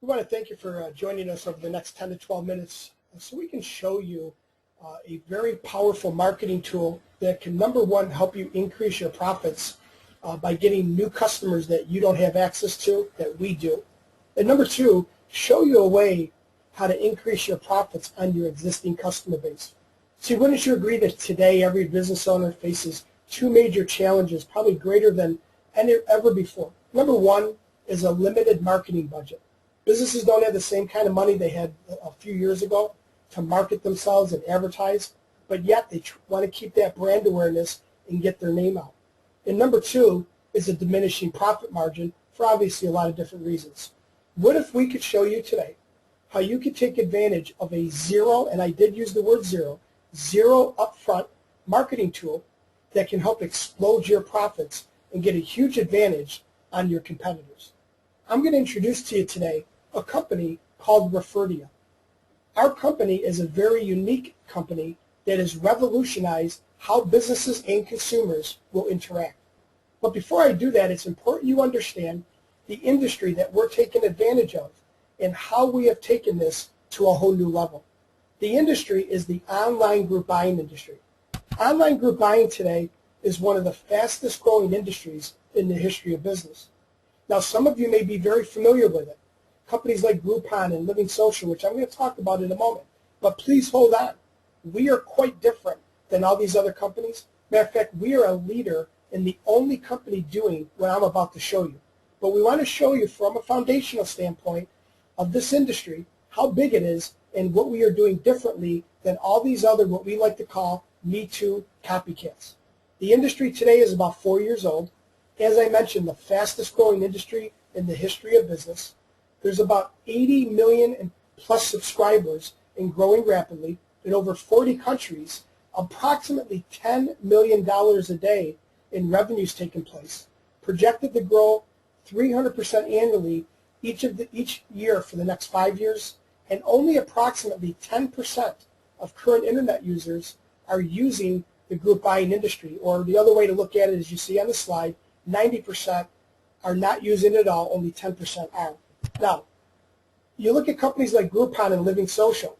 We want to thank you for joining us over the next 10 to 12 minutes so we can show you a very powerful marketing tool that can, number one, help you increase your profits by getting new customers that you don't have access to that we do. And number two, show you a way how to increase your profits on your existing customer base. See, wouldn't you agree that today every business owner faces two major challenges, probably greater than ever before? Number one is a limited marketing budget. Businesses don't have the same kind of money they had a few years ago to market themselves and advertise, but yet they want to keep that brand awareness and get their name out. And number two is a diminishing profit margin for obviously a lot of different reasons. What if we could show you today how you could take advantage of a zero, and I did use the word zero upfront marketing tool that can help explode your profits and get a huge advantage on your competitors? I'm going to introduce to you today a company called Referdia. Our company is a very unique company that has revolutionized how businesses and consumers will interact. But before I do that, it's important you understand the industry that we're taking advantage of and how we have taken this to a whole new level. The industry is the online group buying industry. Online group buying today is one of the fastest growing industries in the history of business. Now, some of you may be very familiar with it. Companies like Groupon and Living Social, which I'm going to talk about in a moment. But please hold on. We are quite different than all these other companies. Matter of fact, we are a leader and the only company doing what I'm about to show you. But we want to show you from a foundational standpoint of this industry, how big it is and what we are doing differently than all these other, what we like to call Me Too copycats. The industry today is about 4 years old. As I mentioned, the fastest growing industry in the history of business. There's about 80 million and plus subscribers and growing rapidly in over 40 countries, approximately $10 million a day in revenues taking place, projected to grow 300% annually each year for the next 5 years, and only approximately 10% of current internet users are using the group buying industry, or the other way to look at it, as you see on the slide, 90% are not using it at all, only 10% are. Now, you look at companies like Groupon and Living Social.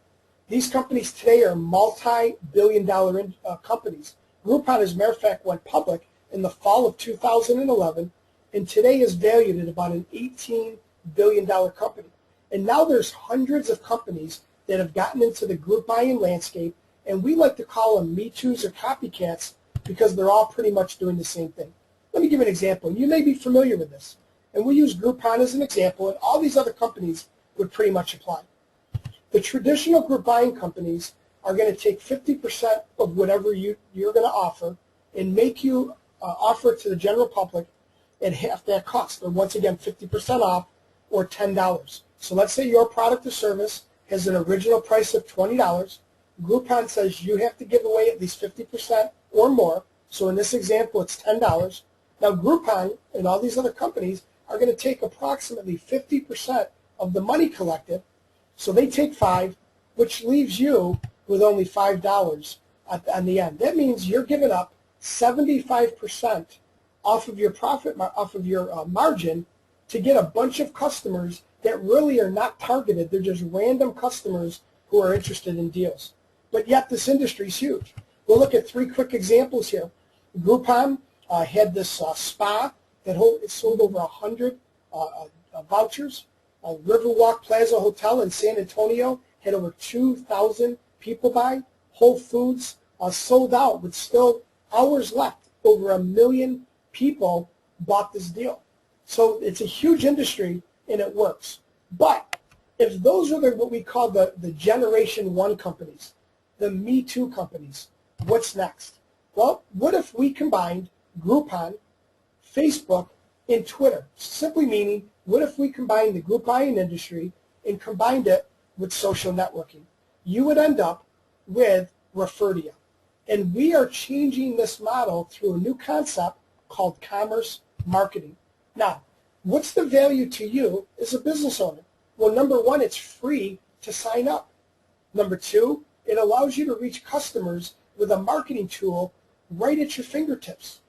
These companies today are multi-billion-dollar companies. Groupon, as a matter of fact, went public in the fall of 2011, and today is valued at about an $18 billion company. And now there's hundreds of companies that have gotten into the group buying landscape, and we like to call them Me Too's or copycats because they're all pretty much doing the same thing. Let me give you an example. You may be familiar with this. And we use Groupon as an example, and all these other companies would pretty much apply. The traditional group buying companies are going to take 50% of whatever you're going to offer and make you offer it to the general public at half that cost, or once again, 50% off or $10. So let's say your product or service has an original price of $20. Groupon says you have to give away at least 50% or more. So in this example, it's $10. Now Groupon and all these other companies are going to take approximately 50% of the money collected. So they take 5, which leaves you with only $5 on the end. That means you're giving up 75% off of your profit, off of your margin, to get a bunch of customers that really are not targeted. They're just random customers who are interested in deals. But yet this industry is huge. We'll look at 3 quick examples here. Groupon had this spa that sold over 100 vouchers. Riverwalk Plaza Hotel in San Antonio had over 2,000 people buy. Whole Foods sold out with still hours left. Over 1 million people bought this deal. So it's a huge industry and it works. But if those are what we call the Generation 1 companies, the Me Too companies, what's next? Well, what if we combined Groupon, Facebook, and Twitter? Simply meaning, what if we combined the group buying industry and combined it with social networking? You would end up with Referdia. And we are changing this model through a new concept called commerce marketing. Now, what's the value to you as a business owner? Well, number one, it's free to sign up. Number two, it allows you to reach customers with a marketing tool right at your fingertips.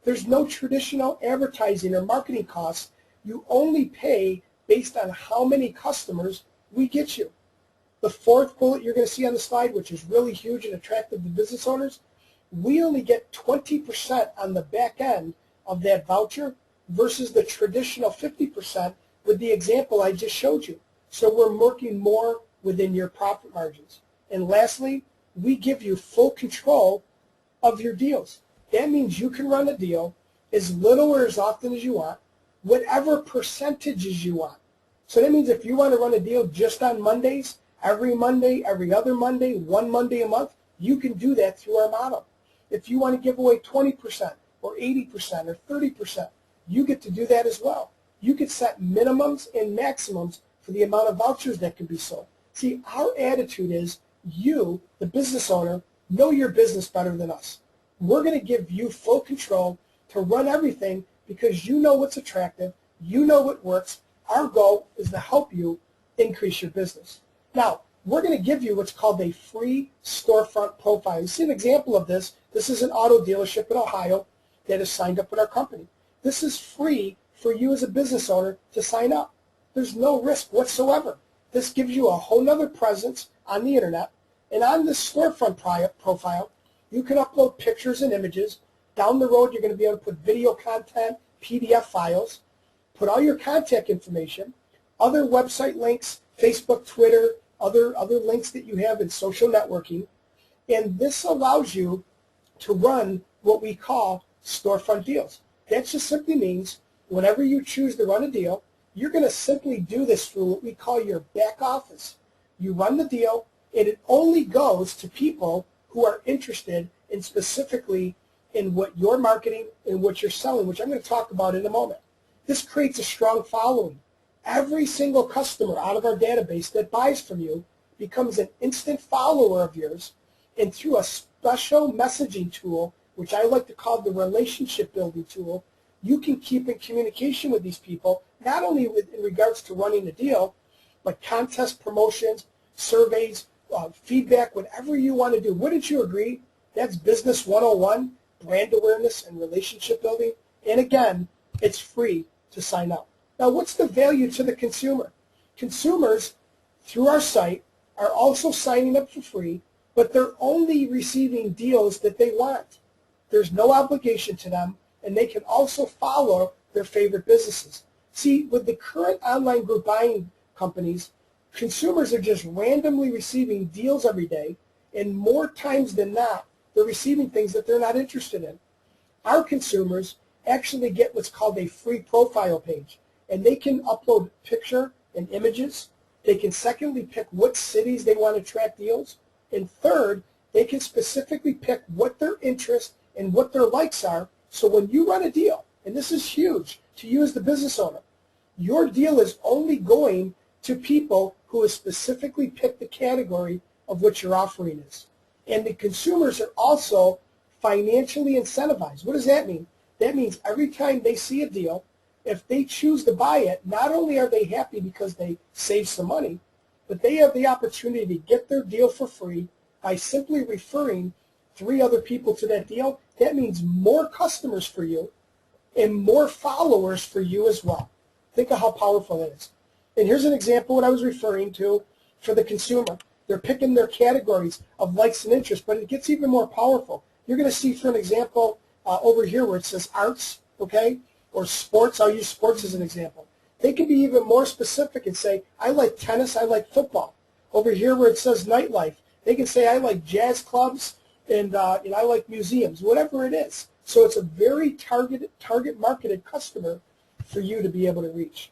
There's no traditional advertising or marketing costs. You only pay based on how many customers we get you. The fourth bullet you're going to see on the slide, which is really huge and attractive to business owners, we only get 20% on the back end of that voucher versus the traditional 50% with the example I just showed you. So we're working more within your profit margins. And lastly, we give you full control of your deals. That means you can run a deal as little or as often as you want, whatever percentages you want. So that means if you want to run a deal just on Mondays, every Monday, every other Monday, one Monday a month, you can do that through our model. If you want to give away 20% or 80% or 30%, you get to do that as well. You can set minimums and maximums for the amount of vouchers that can be sold. See, our attitude is you, the business owner, know your business better than us. We're going to give you full control to run everything because you know what's attractive, you know what works. Our goal is to help you increase your business. Now, we're going to give you what's called a free storefront profile. You see an example of this. This is an auto dealership in Ohio that is signed up with our company. This is free for you as a business owner to sign up. There's no risk whatsoever. This gives you a whole nother presence on the internet. And on this storefront profile, you can upload pictures and images. Down the road, you're going to be able to put video content, PDF files, put all your contact information, other website links, Facebook, Twitter, other links that you have in social networking. And this allows you to run what we call storefront deals. That just simply means whenever you choose to run a deal, you're going to simply do this through what we call your back office. You run the deal, and it only goes to people who are interested in specifically in what you're marketing and what you're selling, which I'm going to talk about in a moment. This creates a strong following. Every single customer out of our database that buys from you becomes an instant follower of yours, and through a special messaging tool, which I like to call the relationship building tool, you can keep in communication with these people, not only in regards to running a deal, but contest promotions, surveys, feedback, whatever you want to do. Wouldn't you agree? That's Business 101, brand awareness and relationship building. And again, it's free to sign up. Now, what's the value to the consumer? Consumers, through our site, are also signing up for free, but they're only receiving deals that they want. There's no obligation to them, and they can also follow their favorite businesses. See, with the current online group buying companies, consumers are just randomly receiving deals every day, and more times than not, they're receiving things that they're not interested in. Our consumers actually get what's called a free profile page, and they can upload picture and images. They can secondly pick what cities they want to track deals, and third, they can specifically pick what their interests and what their likes are. So when you run a deal, and this is huge to you as the business owner, your deal is only going to people who have specifically picked the category of what your offering is. And the consumers are also financially incentivized. What does that mean? That means every time they see a deal, if they choose to buy it, not only are they happy because they save some money, but they have the opportunity to get their deal for free by simply referring 3 other people to that deal. That means more customers for you and more followers for you as well. Think of how powerful that is. And here's an example what I was referring to for the consumer. They're picking their categories of likes and interests, but it gets even more powerful. You're going to see, for an example, over here where it says arts, okay, or sports. I'll use sports as an example. They can be even more specific and say, I like tennis, I like football. Over here where it says nightlife, they can say, I like jazz clubs and I like museums, whatever it is. So it's a very target marketed customer for you to be able to reach.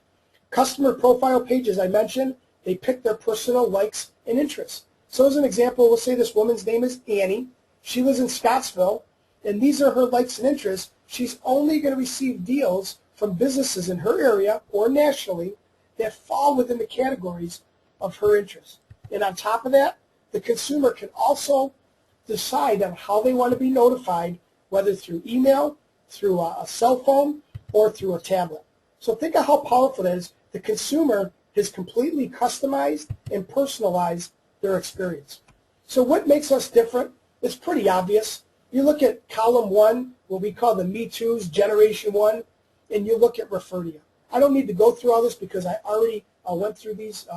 Customer profile pages, I mentioned, they pick their personal likes and interests. So as an example, we'll say this woman's name is Annie. She lives in Scottsville, and these are her likes and interests. She's only going to receive deals from businesses in her area or nationally that fall within the categories of her interests. And on top of that, the consumer can also decide on how they want to be notified, whether through email, through a cell phone, or through a tablet. So think of how powerful that is. The consumer has completely customized and personalized their experience. So what makes us different? It's pretty obvious. You look at column 1, what we call the Me Too's, Generation 1, and you look at Referdia. I don't need to go through all this because I already went through these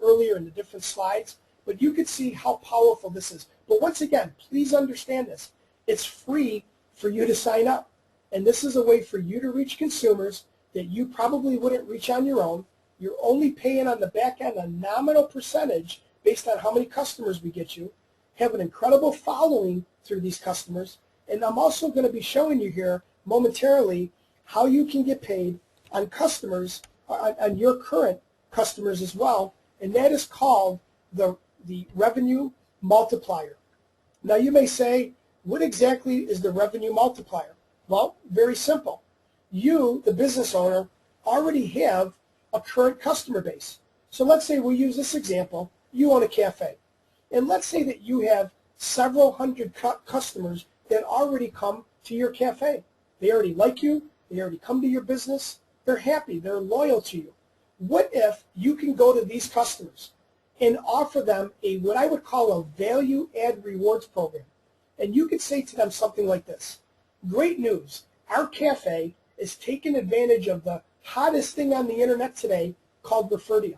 earlier in the different slides, but you can see how powerful this is. But once again, please understand this. It's free for you to sign up. And this is a way for you to reach consumers that you probably wouldn't reach on your own. You're only paying on the back end a nominal percentage based on how many customers we get you, have an incredible following through these customers, and I'm also going to be showing you here momentarily how you can get paid on customers, on your current customers as well, and that is called the revenue multiplier. Now you may say, what exactly is the revenue multiplier? Well, very simple. You, the business owner, already have a current customer base. So let's say we use this example. You own a cafe. And let's say that you have several hundred customers that already come to your cafe. They already like you. They already come to your business. They're happy. They're loyal to you. What if you can go to these customers and offer them what I would call a value add rewards program? And you could say to them something like this: great news, our cafe is taking advantage of the hottest thing on the internet today called Referdia.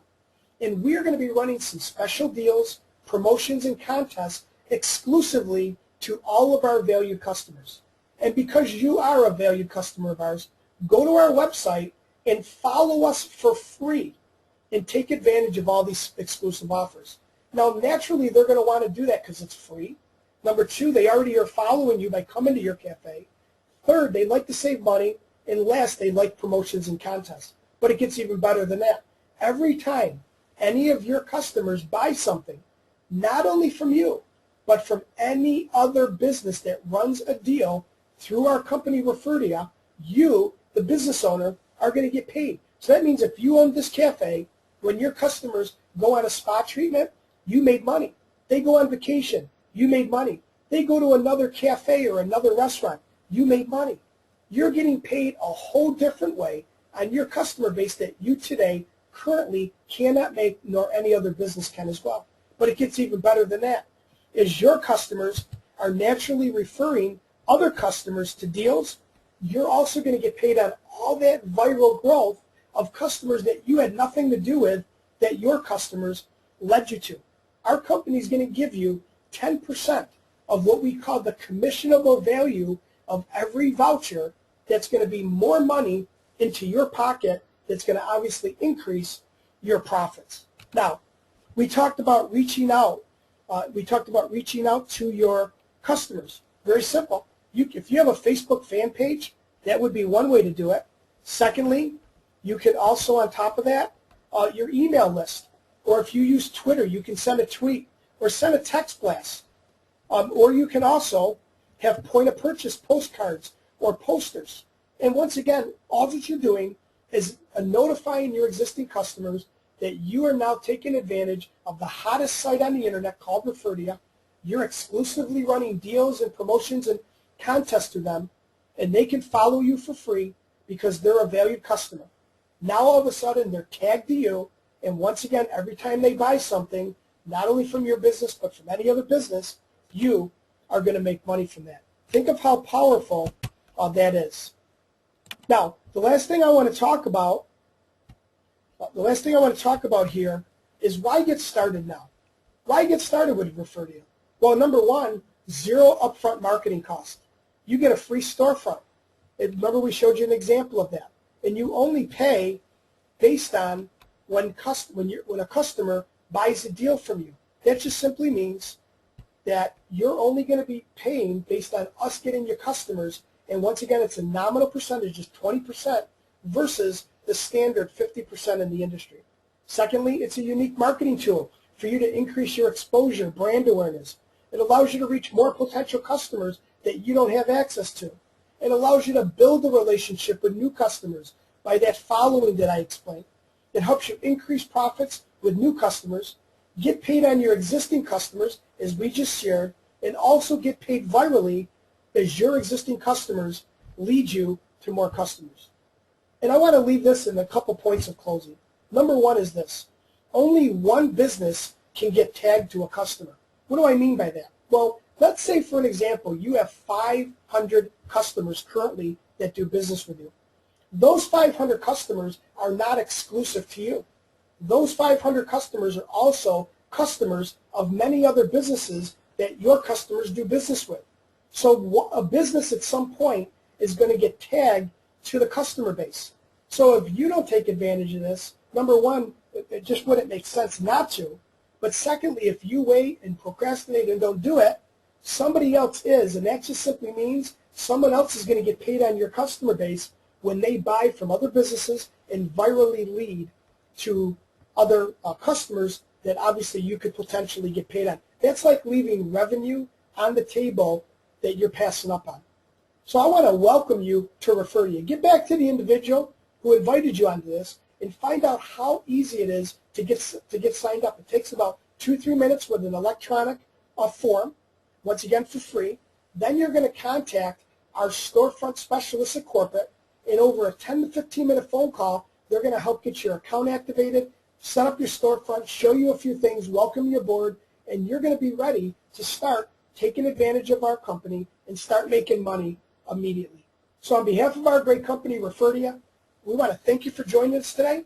And we're going to be running some special deals, promotions, and contests exclusively to all of our valued customers. And because you are a valued customer of ours, go to our website and follow us for free and take advantage of all these exclusive offers. Now, naturally, they're going to want to do that because it's free. Number two, they already are following you by coming to your cafe. Third, they like to save money. And last, they like promotions and contests. But it gets even better than that. Every time any of your customers buy something, not only from you, but from any other business that runs a deal through our company Referdia, you, the business owner, are going to get paid. So that means if you own this cafe, when your customers go on a spa treatment, you made money. They go on vacation, you made money. They go to another cafe or another restaurant, you made money. You're getting paid a whole different way on your customer base that you today currently cannot make, nor any other business can as well. But it gets even better than that. As your customers are naturally referring other customers to deals, you're also going to get paid on all that viral growth of customers that you had nothing to do with, that your customers led you to. Our company is going to give you 10% of what we call the commissionable value of every voucher. That's going to be more money into your pocket. That's going to obviously increase your profits. Now, we talked about reaching out. To your customers. Very simple. If you have a Facebook fan page, that would be one way to do it. Secondly, you can also, on top of that, your email list. Or if you use Twitter, you can send a tweet or send a text blast. Or you can also have point-of-purchase postcards or posters. And once again, all that you're doing is notifying your existing customers that you are now taking advantage of the hottest site on the internet called Referdia. You're exclusively running deals and promotions and contests to them, and they can follow you for free because they're a valued customer. Now all of a sudden they're tagged to you, and once again, every time they buy something, not only from your business but from any other business, you are going to make money from that. Think of how powerful that is. Now, the last thing I want to talk about here is why get started now? Why get started with Referdia? Well, number one, zero upfront marketing cost. You get a free storefront. And remember, we showed you an example of that. And you only pay based on when a customer buys a deal from you. That just simply means that you're only going to be paying based on us getting your customers. And once again, it's a nominal percentage, just 20% versus the standard 50% in the industry. Secondly, it's a unique marketing tool for you to increase your exposure, brand awareness. It allows you to reach more potential customers that you don't have access to. It allows you to build a relationship with new customers by that following that I explained. It helps you increase profits with new customers, get paid on your existing customers, as we just shared, and also get paid virally as your existing customers lead you to more customers. And I want to leave this in a couple points of closing. Number one is this. Only one business can get tagged to a customer. What do I mean by that? Well, let's say, for an example, you have 500 customers currently that do business with you. those 500 customers are not exclusive to you. Those 500 customers are also customers of many other businesses that your customers do business with. So a business at some point is going to get tagged to the customer base. So if you don't take advantage of this, number one, it just wouldn't make sense not to. But secondly, if you wait and procrastinate and don't do it, somebody else is, and that just simply means someone else is going to get paid on your customer base when they buy from other businesses and virally lead to other customers that obviously you could potentially get paid on. That's like leaving revenue on the table that you're passing up on. So I want to welcome you to Referdia. Get back to the individual who invited you onto this and find out how easy it is to get signed up. It takes about 2-3 minutes with an electronic form, once again for free. Then you're going to contact our storefront specialists at corporate. In over a 10 to 15 minute phone call, they're going to help get your account activated, set up your storefront, show you a few things, welcome you aboard, and you're going to be ready to start taking advantage of our company and start making money immediately. So on behalf of our great company, Referdia, we want to thank you for joining us today.